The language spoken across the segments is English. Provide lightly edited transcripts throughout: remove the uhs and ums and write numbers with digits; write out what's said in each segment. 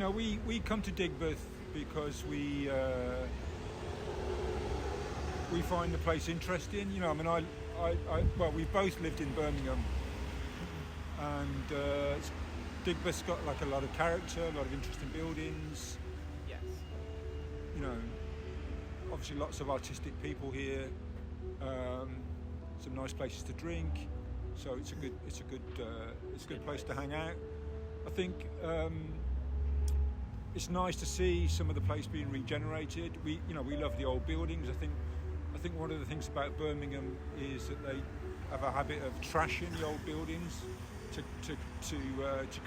we come to Digbeth because we find the place interesting. Well, we've both lived in Birmingham, and Digbeth's got like a lot of character, a lot of interesting buildings. Yes. Obviously lots of artistic people here. Some nice places to drink. So it's a good place to hang out. I think it's nice to see some of the place being regenerated. We love the old buildings. I think one of the things about Birmingham is that they have a habit of trashing the old buildings to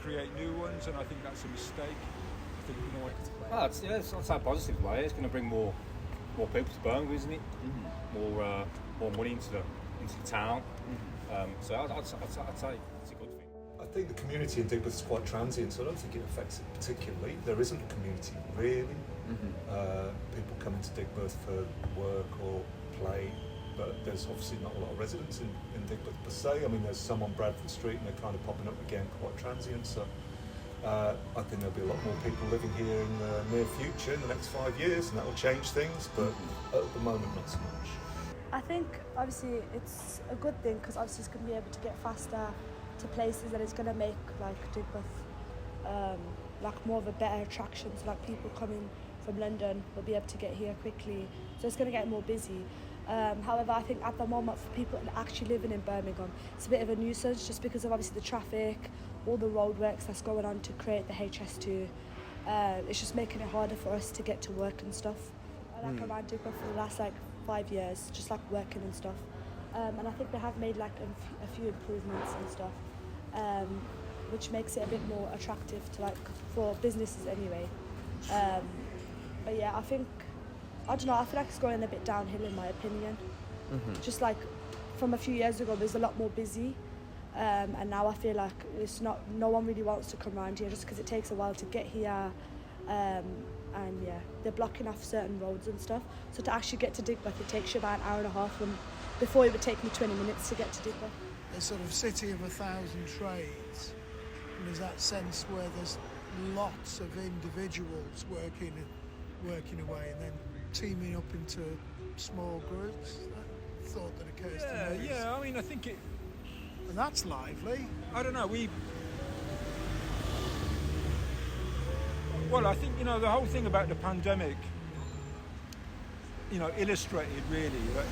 create new ones, and I think that's a mistake. I think it's a positive way. It's going to bring more people to Birmingham, isn't it? Mm-hmm. More money into the town. Mm-hmm. So I'd say it's a good thing. I think the community in Digbeth is quite transient, so I don't think it affects it particularly. There isn't a community really. Mm-hmm. People come into Digbeth for work or play, but there's obviously not a lot of residents in Digbeth per se. I mean, there's some on Bradford Street and they're kind of popping up again, quite transient. So I think there'll be a lot more people living here in the near future, in the next 5 years, and that will change things, but at the moment not so much. I think obviously it's a good thing because obviously it's going to be able to get faster to places, and it's going to make like Digbeth like more of a better attraction. So like people coming from London will be able to get here quickly, so it's going to get more busy. However, I think at the moment for people actually living in Birmingham, it's a bit of a nuisance just because of obviously the traffic, all the roadworks that's going on to create the HS2. It's just making it harder for us to get to work and stuff. I like around Digbeth for the last 5 years, just like working and stuff. And I think they have made a few improvements and stuff, which makes it a bit more attractive to for businesses anyway. But yeah, I feel like it's going a bit downhill in my opinion. Mm-hmm. Just like from a few years ago, it was a lot more busy, and now I feel like no one really wants to come around here just because it takes a while to get here. And yeah, they're blocking off certain roads and stuff. So to actually get to Digbeth, it takes you about an hour and a half, and before it would take me 20 minutes to get to Digbeth. A sort of city of 1,000 trades, and there's that sense where there's lots of individuals working away and then teaming up into small groups. That thought that occurs to me. Yeah, I mean, I think it... And that's lively. I don't know, Well, I think, the whole thing about the pandemic, illustrated really that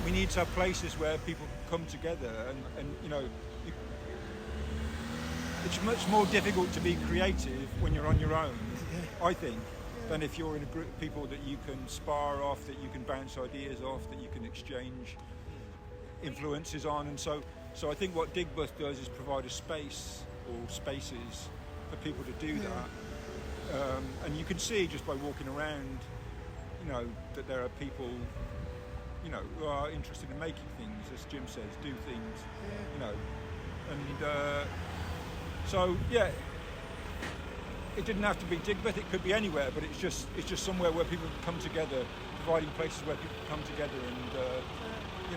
we need to have places where people come together and it's much more difficult to be creative when you're on your own, I think, than if you're in a group of people that you can spar off, that you can bounce ideas off, that you can exchange influences on. And so I think what Digbeth does is provide a space or spaces for people to do that. And you can see just by walking around, that there are people, who are interested in making things, as Jim says, do things, and so yeah, it didn't have to be Digbeth, it could be anywhere, but it's just somewhere where people come together, providing places where people come together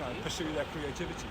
and pursue their creativity.